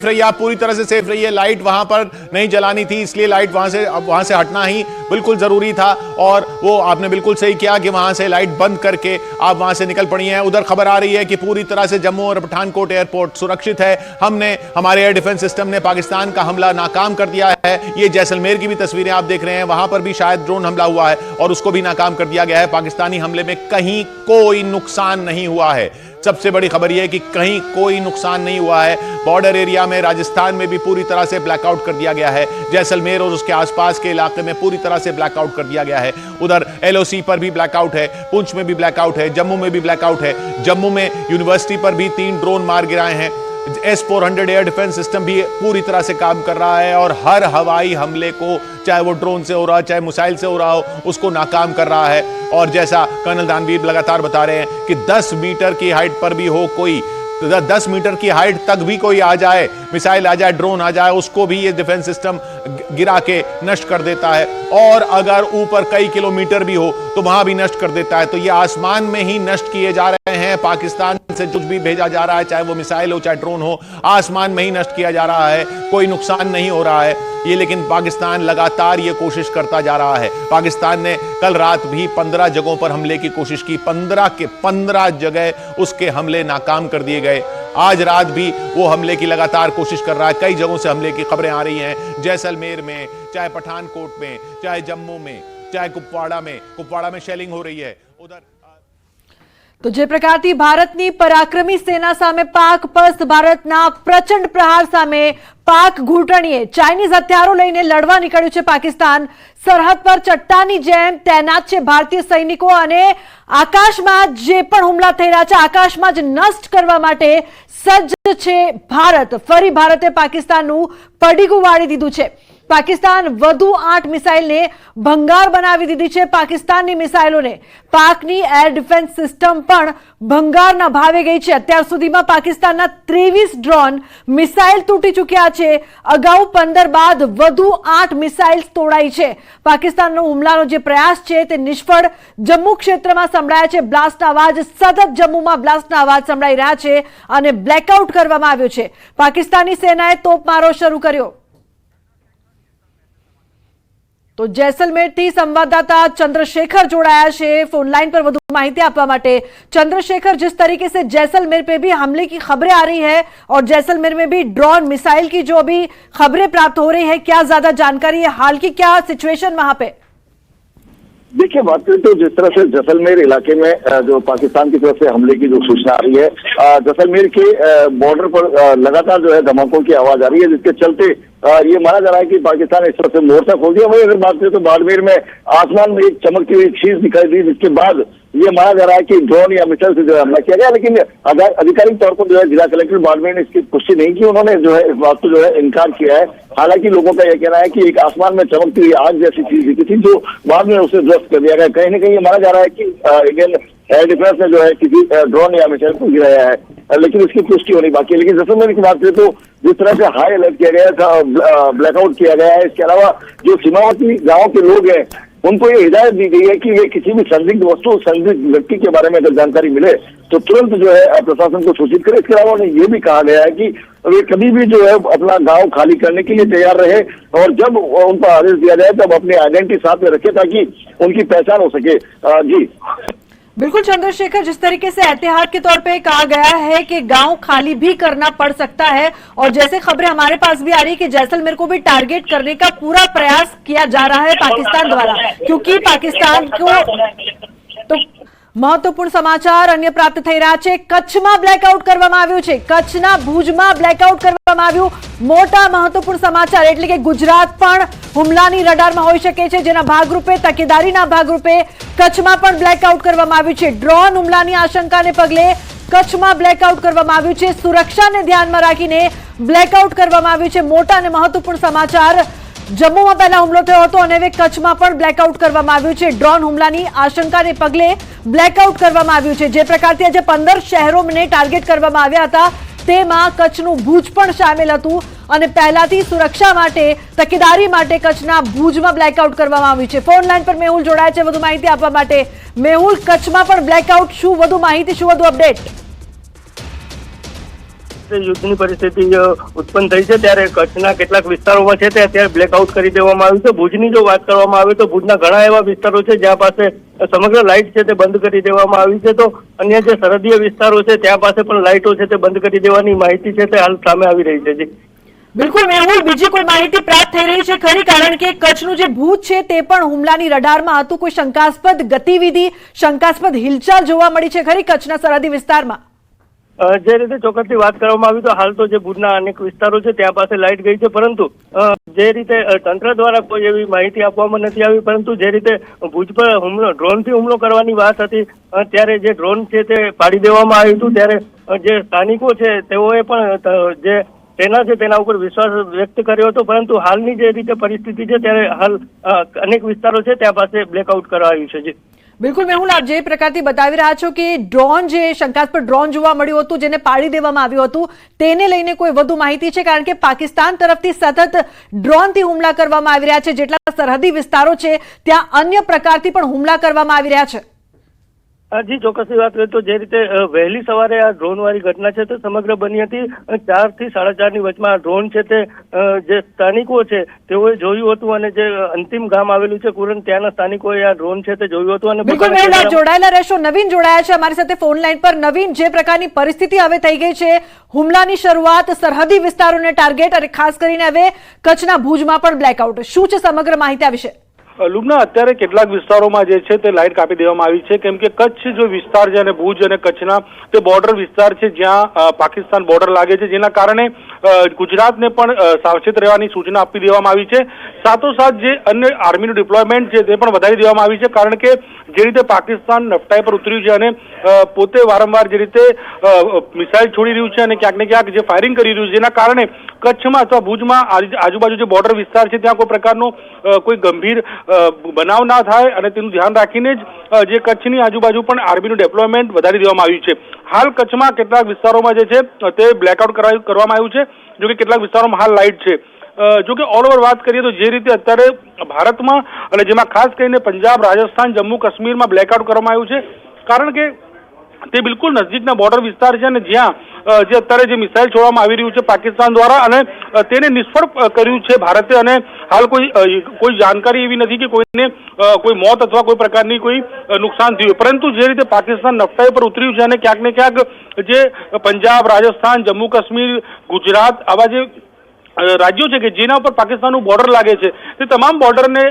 रहिए, आप पूरी तरह से सेफ रहिए। लाइट वहां पर नहीं जलानी थी, इसलिए लाइट वहां से हटना ही बिल्कुल जरूरी था। और वो आपने बिल्कुल सही किया कि वहां से लाइट बंद करके आप वहां से निकल पड़ी हैं। उधर खबर आ रही है कि पूरी तरह से जम्मू और पठानकोट एयरपोर्ट सुरक्षित है। हमारे एयर डिफेंस सिस्टम ने पाकिस्तान का हमला नाकाम कर दिया है। ये जैसलमेर की भी तस्वीरें आप देख रहे हैं, वहां पर भी शायद ड्रोन हमला हुआ है और उसको भी नाकाम कर दिया गया है। पाकिस्तानी हमले में कहीं कोई नुकसान नहीं हुआ है। सबसे बड़ी खबर यह है कि कहीं कोई नुकसान नहीं हुआ है। बॉर्डर एरिया में राजस्थान में भी पूरी तरह से ब्लैकआउट कर दिया गया है। जैसलमेर और उसके आसपास के इलाके में पूरी तरह से ब्लैकआउट कर दिया गया है। उधर LOC पर भी ब्लैकआउट है, पुंछ में भी ब्लैकआउट है, जम्मू में भी ब्लैकआउट है। जम्मू में यूनिवर्सिटी पर भी 3 ड्रोन मार गिराए हैं। S-400 एयर डिफेंस सिस्टम भी पूरी तरह से काम कर रहा है और हर हवाई हमले को, चाहे वो ड्रोन से हो रहा हो, चाहे मिसाइल से हो रहा हो, उसको नाकाम कर रहा है। और जैसा कर्नल दानवीर लगातार बता रहे हैं कि 10 मीटर की हाइट पर भी हो कोई, 10 मीटर की हाइट तक भी कोई आ जाए, मिसाइल आ जाए, ड्रोन आ जाए, उसको भी ये डिफेंस सिस्टम गिरा के नष्ट कर देता है। और अगर ऊपर कई किलोमीटर भी हो तो वहां भी नष्ट कर देता है। तो ये आसमान में ही नष्ट किए जा रहे हैं। पाकिस्तान से कुछ भी भेजा जा रहा है, चाहे वो मिसाइल हो चाहे ड्रोन हो, आसमान में ही नष्ट किया जा रहा है। कोई नुकसान नहीं हो रहा है ये, लेकिन पाकिस्तान लगातार ये कोशिश करता जा रहा है। पाकिस्तान ने कल रात भी 15 जगहों पर हमले की कोशिश की, 15 के 15 जगह उसके हमले नाकाम कर दिए गए। आज रात भी वो हमले की लगातार कोशिश कर रहा है। कई जगहों से हमले की खबरें आ रही हैं, जैसलमेर में, चाहे पठानकोट में, चाहे जम्मू में, चाहे कुपवाड़ा में शेलिंग हो रही है। उधर તો જે પ્રકારથી ભારતની પરાક્રમી સેના સામે પાક પર ભારતના પ્રચંડ પ્રહાર સામે પાક ઘૂંટણીએ ચાઇનીઝ હથિયારો લઈને લડવા નીકળ્યું છે પાકિસ્તાન। સરહદ પર ચટ્ટાની જેમ તૈનાત છે ભારતીય સૈનિકો અને આકાશમાં જે પણ હુમલા થઈ રહ્યા છે, આકાશમાં જ નષ્ટ કરવા માટે સજ્જ છે ભારત। ફરી ભારતે પાકિસ્તાનનું પડીગું વાળી દીધું છે। પાકિસ્તાન વધુ 8 મિસાઇલને ભંગાર બનાવી દીધી છે। પાકિસ્તાનની મિસાઇલોને પાકની એર ડિફેન્સ સિસ્ટમ પણ ભંગારના ભાવે ગઈ છે। અત્યાર સુધીમાં પાકિસ્તાનના 23 ડ્રોન મિસાઇલ તૂટી ચૂક્યા છે। અગાઉ 15 બાદ વધુ 8 મિસાઇલ તોડાઈ છે। પાકિસ્તાનનો હુમલાનો જે પ્રયાસ છે તે નિષ્ફળ જમ્મુ ક્ષેત્રમાં સંભળાયા છે। બ્લાસ્ટના અવાજ સતત જમ્મુમાં બ્લાસ્ટના અવાજ સંભળાઈ રહ્યા છે અને બ્લેકઆઉટ કરવામાં આવ્યો છે। પાકિસ્તાની સેનાએ તોપમારો શરૂ કર્યો। तो जैसलमेर थी संवाददाता चंद्रशेखर जोड़ाया है फोन लाइन पर વધુ माहिती आपवा माटे। चंद्रशेखर, जिस तरीके से जैसलमेर पे भी हमले की खबरें आ रही है और जैसलमेर में भी ड्रोन मिसाइल की जो अभी खबरें प्राप्त हो रही है, क्या ज्यादा जानकारी है, हाल की क्या सिचुएशन वहां पे? देखिए, बात करें तो जिस तरह से जैसलमेर इलाके में जो पाकिस्तान की तरफ से हमले की जो सूचना आ रही है, जैसलमेर के बॉर्डर पर लगातार जो है धमाकों की आवाज आ रही है, जिसके चलते ये माना जा रहा है कि पाकिस्तान इस तरह से मोर्चा खोल दिया। वही अगर बात करें तो बाड़मेर में आसमान में एक चमकती हुई चीज दिखाई दी, जिसके बाद ये माना जा रहा है कि ड्रोन या मिसाइल से जो है हमला किया गया। लेकिन आधिकारिक तौर पर जो है जिला कलेक्टर बाड़मेर ने इसकी पुष्टि नहीं की। उन्होंने जो है इस बात को जो है इनकार किया है। हालांकि लोगों का यह कहना है कि एक आसमान में चमकती हुई आग जैसी चीज दिखी थी, जो बाद में उसे ध्वस्त कर दिया गया। कहीं न कहीं ये माना जा रहा है कि इंडियन एयर डिफेंस ने जो है किसी ड्रोन या मिसाइल को गिराया है, लेकिन इसकी पुष्टि होनी बाकी है। लेकिन जैसलमेर की बात करें तो जिस तरह से हाई अलर्ट किया गया था, ब्लैकआउट किया गया है, इसके अलावा जो सीमावर्ती गाँव के लोग हैं उनको ये हिदायत दी गई है कि वे किसी भी संदिग्ध वस्तु, संदिग्ध व्यक्ति के बारे में अगर जानकारी मिले तो तुरंत जो है प्रशासन को सूचित करें। इसके अलावा उन्हें ये भी कहा गया है कि वे कभी भी जो है अपना गांव खाली करने के लिए तैयार रहे और जब उन पर आदेश दिया जाए तब अपनी आइडेंटिटी साथ में रखे ताकि उनकी पहचान हो सके। जी बिल्कुल चंद्रशेखर, जिस तरीके से एहतियात के तौर पे कहा गया है कि गांव खाली भी करना पड़ सकता है और जैसे खबरें हमारे पास भी आ रही है कि जैसलमेर को भी टारगेट करने का पूरा प्रयास किया जा रहा है पाकिस्तान द्वारा, क्योंकि पाकिस्तान को तो महत्वपूर्ण समाचार अन्य प्राप्त થઈ રહ્યા છે। કચ્છમાં બ્લેકઆઉટ કરવામાં આવ્યું છે। કચ્છના ભુજમાં બ્લેકઆઉટ કરવામાં આવ્યું। મોટા મહત્વપૂર્ણ સમાચાર એટલે કે ગુજરાત પણ હુમલાની રડારમાં હોઈ શકે છે, જેના ભાગરૂપે તકેદારીના ભાગરૂપે કચ્છમાં પણ બ્લેકઆઉટ કરવામાં આવ્યું છે। ડ્રોન હુમલાની આશંકાને પગલે કચ્છમાં બ્લેકઆઉટ કરવામાં આવ્યું છે। સુરક્ષાને ધ્યાનમાં રાખીને બ્લેકઆઉટ કરવામાં આવ્યું છે। મોટા અને મહત્વપૂર્ણ સમાચાર। જમ્મુમાં પહેલા હુમલો થયો હતો અને હવે કચ્છમાં પણ બ્લેકઆઉટ કરવામાં આવ્યું છે। ડ્રોન હુમલાની આશંકાને પગલે બ્લેકઆઉટ કરવામાં આવ્યું છે। જે પ્રકારથી આજે 15 શહેરોને ટાર્ગેટ કરવામાં આવ્યા હતા તેમાં કચ્છનું ભુજ પણ શામેલ હતું અને પહેલાથી સુરક્ષા માટે, તકેદારી માટે કચ્છના ભુજમાં બ્લેકઆઉટ કરવામાં આવ્યું છે। ફોન લાઈન પર મેહુલ જોડાયા છે વધુ માહિતી આપવા માટે। મેહુલ, કચ્છમાં પણ બ્લેકઆઉટ, શું વધુ માહિતી, શું વધુ અપડેટ? વચ્ચે યુદ્ધની પરિસ્થિતિ ઉત્પન્ન થઈ છે ત્યારે કચ્છના કેટલાક વિસ્તારોમાં છે તે અત્યારે બ્લેકઆઉટ કરી દેવામાં આવ્યું છે. ભુજની જો વાત કરવામાં આવે તો ભુજના ઘણા એવા વિસ્તારો છે જ્યાં પાસે સમગ્ર લાઇટ છે તે બંધ કરી દેવામાં આવી છે, તો અન્ય જે સરહદીય વિસ્તારો છે ત્યાં પાસે પણ લાઇટો છે તે બંધ કરી દેવાની માહિતી છે તે હાલ સામે આવી રહી છે. જી બિલકુલ મેહુલ, બીજી કોઈ માહિતી પ્રાપ્ત થઈ રહી છે ખરી? કારણ કે કચ્છનું જે ભુજ છે તે પણ હુમલાની રડારમાં હતું. કોઈ શંકાસ્પદ ગતિવિધિ, શંકાસ્પદ હિલચાલ જોવા મળી છે ખરી કચ્છના સરહદી વિસ્તારમાં? જે રીતે ચોક્કસથી વાત કરવામાં આવી તો હાલ તો જે ભુજના અનેક વિસ્તારો છે ત્યાં પાસે લાઇટ ગઈ છે, પરંતુ જે રીતે તંત્ર દ્વારા કોઈ એવી માહિતી આપવામાં નથી આવી, પરંતુ જે રીતે ભુજ પર ડ્રોનથી હુમલો કરવાની વાત હતી ત્યારે જે ડ્રોન છે તે પાડી દેવામાં આવ્યું હતું, ત્યારે જે સ્થાનિકો છે તેઓએ પણ જે સેના છે તેના ઉપર વિશ્વાસ વ્યક્ત કર્યો હતો, પરંતુ હાલની જે રીતે પરિસ્થિતિ છે ત્યારે હાલ અનેક વિસ્તારો છે ત્યાં પાસે બ્લેકઆઉટ કરાયું છે. જી બિલકુલ મેહુલ, આપ જે પ્રકારથી બતાવી રહ્યા છો કે ડ્રોન, જે શંકાસ્પદ ડ્રોન જોવા મળ્યું હતું જેને પાડી દેવામાં આવ્યું હતું, તેને લઈને કોઈ વધુ માહિતી છે? કારણ કે પાકિસ્તાન તરફથી સતત ડ્રોનથી હુમલા કરવામાં આવી રહ્યા છે. જેટલા સરહદી વિસ્તારો છે ત્યાં અન્ય પ્રકારથી પણ હુમલા કરવામાં આવી રહ્યા છે. જી ચોક્કસની વાત કરીએ તો જે રીતે વહેલી સવારે આ ડ્રોન વાળી ઘટના છે તે સમગ્ર બની હતી. 4 થી 4:30 ની વચમાં આ ડ્રોન છે તે જે સ્થાનિકો છે તેઓએ જોયું હતું, અને જે અંતિમ ગામ આવેલું છે કુરન, ત્યાંના સ્થાનિકોએ આ ડ્રોન છે તે જોયું હતું. અને બિલકુલ મેહુલ, જોડાયેલા રહેશો. નવીન જોડાયા છે અમારી સાથે ફોન લાઈન પર. નવીન, જે પ્રકારની પરિસ્થિતિ હવે થઈ ગઈ છે, હુમલાની શરૂઆત સરહદી વિસ્તારોને ટાર્ગેટ, અને ખાસ કરીને હવે કચ્છના ભુજમાં પણ બ્લેકઆઉટ, શું છે સમગ્ર માહિતી આ વિશે? લુબના, અત્યારે કેટલાક વિસ્તારોમાં જે છે તે લાઇટ કાપી દેવામાં આવી છે, કેમ કે કચ્છ જો વિસ્તાર છે અને ભુજ અને કચ્છના તે બોર્ડર વિસ્તાર છે જ્યાં પાકિસ્તાન બોર્ડર લાગે છે, જેના કારણે ગુજરાતને પણ સાવચેત રહેવાની સૂચના આપી દેવામાં આવી છે. સાથોસાથ જે અન્ય આર્મીનું ડિપ્લોયમેન્ટ છે તે પણ વધારી દેવામાં આવી છે, કારણ કે જે રીતે પાકિસ્તાન નફટાઈ પર ઉતર્યું છે અને પોતે વારંવાર જે રીતે મિસાઇલ છોડી રહ્યું છે અને ક્યાંક ને ક્યાંક જે ફાયરિંગ કરી રહ્યું છે, જેના કારણે કચ્છમાં અથવા ભુજમાં આજુબાજુ જે બોર્ડર વિસ્તાર છે ત્યાં કોઈ પ્રકારનો કોઈ ગંભીર બનાવ ના થાય, અને તેનું ધ્યાન રાખીને જ જે કચ્છની આજુબાજુ પણ આર્મીનું ડેપ્લોયમેન્ટ વધારી દેવામાં આવ્યું છે. હાલ કચ્છમાં કેટલાક વિસ્તારોમાં જે છે તે બ્લેકઆઉટ કરવામાં આવ્યું છે, જો કે કેટલાક વિસ્તારોમાં હાલ લાઇટ છે. જો કે ઓલ ઓવર વાત કરીએ તો જે રીતે અત્યારે ભારતમાં અને જેમાં ખાસ કરીને પંજાબ, રાજસ્થાન, જમ્મુ કાશ્મીરમાં બ્લેકઆઉટ કરવામાં આવ્યું છે, કારણ કે તે બિલકુલ નજીકના બોર્ડર વિસ્તાર છે અને જ્યાં જે અત્યારે જે મિસાઇલ છોડવામાં આવી રહ્યું છે પાકિસ્તાન દ્વારા, અને તેને નિષ્ફળ કર્યું છે ભારતે, અને હાલ કોઈ જાણકારી એવી નથી કે કોઈને કોઈ મોત અથવા કોઈ પ્રકારની કોઈ નુકસાન થયું, પરંતુ જે રીતે પાકિસ્તાન નફટાઈ પર ઉતર્યું છે અને ક્યાંક ને ક્યાંક જે પંજાબ, રાજસ્થાન, જમ્મુ કાશ્મીર, ગુજરાત આવા જે રાજ્યો છે કે જેના ઉપર પાકિસ્તાનનું બોર્ડર લાગે છે, તે તમામ બોર્ડરને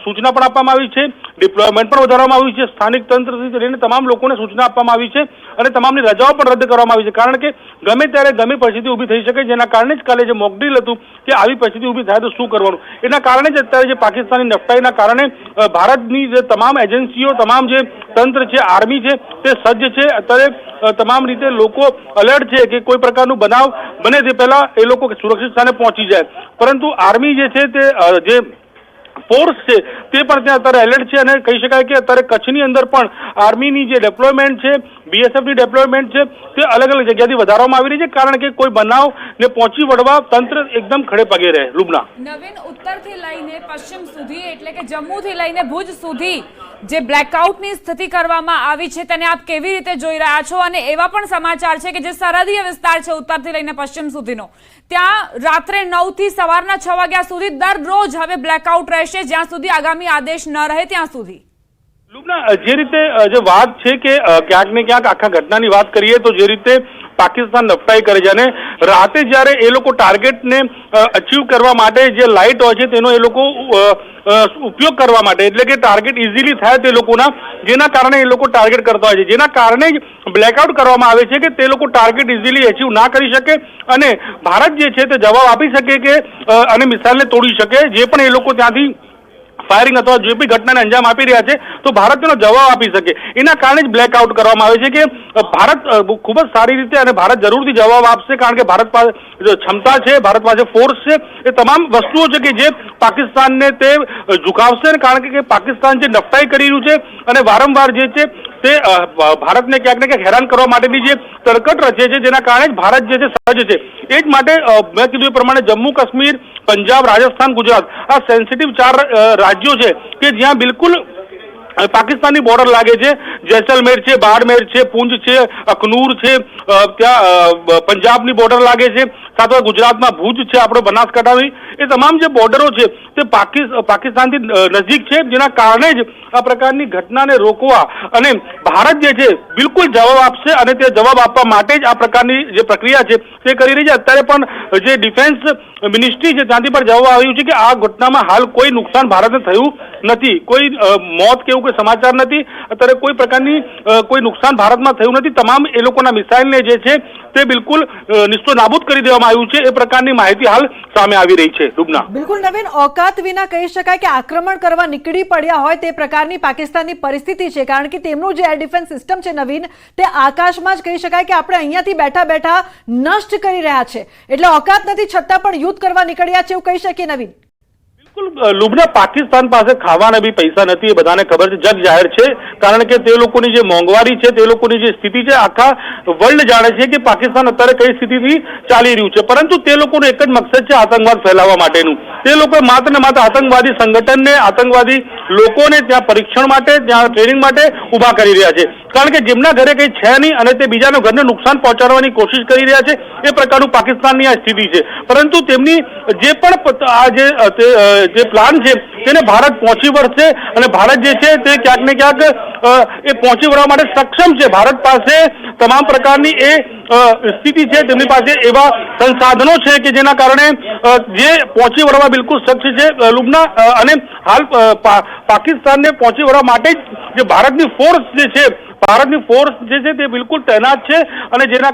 સૂચના પણ આપવામાં આવી છે, ડિપ્લોયમેન્ટ પણ વધારવામાં આવ્યું છે, સ્થાનિક તંત્રથી લઈને તમામ લોકોને સૂચના આપવામાં આવી છે, અને તમામની રજાઓ પણ રદ કરવામાં આવી છે, કારણ કે ગમે ત્યારે ગમે પરિસ્થિતિ ઊભી થઈ શકે, જેના કારણે જ કાલે જે મોકડ્રીલ હતું કે આવી પરિસ્થિતિ ઊભી થાય તો શું કરવાનું, એના કારણે જ અત્યારે જે પાકિસ્તાની નફટાઈના કારણે ભારતની જે તમામ એજન્સીઓ, તમામ જે તંત્ર છે, આર્મી છે, તે સજ્જ છે. અત્યારે તમામ રીતે લોકો અલર્ટ છે કે કોઈ પ્રકારનું બનાવ બને તે પહેલા એ લોકો સુરક્ષિત સ્થાને પહોંચી જાય, પરંતુ આર્મી જે છે તે જે ફોર્સ છે તે પણ ત્યાં અત્યારે એલર્ટ છે, અને કહી શકાય કે અત્યારે કચ્છની અંદર પણ આર્મીની જે ડેપ્લોયમેન્ટ છે, બીએસએફની ડેપ્લોયમેન્ટ છે, તે અલગ અલગ જગ્યાથી વધારવામાં આવી રહી છે, કારણ કે કોઈ બનાવને પહોંચી વળવા તંત્ર એકદમ ખડે પગે રહે. લુબના, નવીન, ઉત્તરથી લઈને પશ્ચિમ સુધી, એટલે કે જમ્મુથી લઈને ભુજ સુધી જે બ્લેકઆઉટની સ્થિતિ કરવામાં આવી છે તેને આપ કેવી રીતે જોઈ રહ્યા છો? અને એવા પણ સમાચાર છે કે જે સરહદીય વિસ્તાર છે ઉત્તરથી લઈને પશ્ચિમ સુધીનો, ત્યાં રાત્રે 9 થી સવારના 6 વાગ્યા સુધી દરરોજ હવે બ્લેકઆઉટ રહેશે, જ્યાં સુધી આગામી આદેશ ન રહે ત્યાં સુધી. લુબના, જે રીતે જે વાત છે કે ક્યાંક ને ક્યાંક આખા ઘટનાની વાત કરીએ તો જે રીતે પાકિસ્તાન નફટાઈ કરે છે અને રાતે જ્યારે એ લોકો ટાર્ગેટને અચીવ કરવા માટે જે લાઇટ હોય છે તેનો એ લોકો ઉપયોગ કરવા માટે, એટલે કે ટાર્ગેટ ઇઝીલી થાય તે લોકોના, જેના કારણે એ લોકો ટાર્ગેટ કરતા હોય છે, જેના કારણે જ બ્લેકઆઉટ કરવામાં આવે છે કે તે લોકો ટાર્ગેટ ઇઝીલી અચીવ ના કરી શકે અને ભારત જે છે તે જવાબ આપી શકે કે અને મિસાઇલને તોડી શકે. જે પણ એ લોકો ત્યાંથી ફાયરિંગ અથવા જે બી ઘટનાને અંજામ આપી રહ્યા છે તો ભારત તેનો જવાબ આપી શકે, એના કારણે જ બ્લેકઆઉટ કરવામાં આવે છે કે ભારત ખૂબ જ સારી રીતે અને ભારત જરૂરથી જવાબ આપશે, કારણ કે ભારત પાસે ક્ષમતા છે, ભારત પાસે ફોર્સ છે, એ તમામ વસ્તુઓ છે કે જે પાકિસ્તાનને તે ઝુકાવશે, કારણ કે પાકિસ્તાન જે નફટાઈ કરી રહ્યું છે અને વારંવાર જે છે તે ભારતને ક્યાંક ને ક્યાંક હેરાન કરવા માટેની જે તરકટ રચે છે, જેના કારણે જ ભારત જે છે સજ્જ છે. એ જ માટે મેં કીધું એ પ્રમાણે જમ્મુ કાશ્મીર, પંજાબ, રાજસ્થાન, ગુજરાત આ સેન્સિટિવ 4 રાજ્યો છે કે જ્યાં બિલકુલ પાકિસ્તાનની બોર્ડર લાગે છે, જેસલમેર છે, બાડમેર છે, પુંજ છે, અખનૂર છે, ત્યાં પંજાબની બોર્ડર લાગે છે, સાથે ગુજરાતમાં ભુજ છે, આપણો બનાસકાંઠાની, એ તમામ જે બોર્ડરો છે તે પાકિસ્તાનથી નજીક છે, જેના કારણે જ આ પ્રકારની ઘટનાને રોકવા અને ભારત જે છે બિલકુલ જવાબ આપશે અને તે જવાબ આપવા માટે જ આ પ્રકારની જે પ્રક્રિયા છે તે કરી રહી છે. અત્યારે પણ જે ડિફેન્સ મિનિસ્ટ્રી છે ત્યાંથી પણ જવાબ આવ્યું છે કે આ ઘટનામાં હાલ કોઈ નુકસાન ભારતને થયું નથી, કોઈ મોત કે એવું કોઈ સમાચાર નથી, અત્યારે કોઈ પ્રકારની કોઈ નુકસાન ભારતમાં થયું નથી. તમામ એ લોકોના મિસાઇલને જે છે તે બિલકુલ નિસ્તો નાબૂદ કરી દેવામાં આવ્યું છે, એ પ્રકારની માહિતી હાલ સામે આવી રહી છે. ડુબના બિલકુલ નવીન, औकात વિના કહી શકાય કે આક્રમણ કરવા નીકળી પડ્યા હોય તે પ્રકારની પાકિસ્તાનની પરિસ્થિતિ છે, કારણ કે તેમનું જે એર ડિફેન્સ સિસ્ટમ છે નવીન, તે આકાશમાં જ કહી શકાય કે આપણે અહીંયાથી બેઠા બેઠા નષ્ટ કરી રહ્યા છે, એટલે औकात નથી છતાં પણ યુદ્ધ કરવા નીકળ્યા છે એવું કહી શકીએ નવીન. લુબના, પાકિસ્તાન પાસે ખાવાના બી પૈસા નથી, એ બધાને ખબર છે, જગ જાહેર છે, કારણ કે તે લોકોની જે મોંઘવારી છે, તે લોકોની જે સ્થિતિ છે, આખા વર્લ્ડ જાણે છે કે પાકિસ્તાન અત્યારે કઈ સ્થિતિથી ચાલી રહ્યું છે, પરંતુ તે લોકોનું એક જ મકસદ છે આતંકવાદ ફેલાવવા માટેનું. તે લોકો માત્ર ને માત્ર આતંકવાદી સંગઠનને, આતંકવાદી લોકોને ત્યાં પરીક્ષણ માટે, ત્યાં ટ્રેનિંગ માટે ઉભા કરી રહ્યા છે, કારણ કે જેમના ઘરે કંઈ છે નહીં અને તે બીજાના ઘરને નુકસાન પહોંચાડવાની કોશિશ કરી રહ્યા છે, એ પ્રકારનું પાકિસ્તાનની આ સ્થિતિ છે. પરંતુ તેમની જે પણ આ જે પ્લાન છે તેને ભારત પહોંચી વળશે અને ભારત જે છે તે ક્યાંક ને ક્યાંક એ પહોંચી વળવા માટે સક્ષમ છે. ભારત પાસે તમામ પ્રકારની એ સ્થિતિ છે, તેમની પાસે એવા સંસાધનો છે કે જેના કારણે જે પહોંચી વળવા બિલકુલ સક્ષમ છે લુબના. અને હાલ પાકિસ્તાનને પહોંચી વળવા માટે જે ભારતની ફોર્સ જે છે તે બિલકુલ તૈનાત છે અને જેના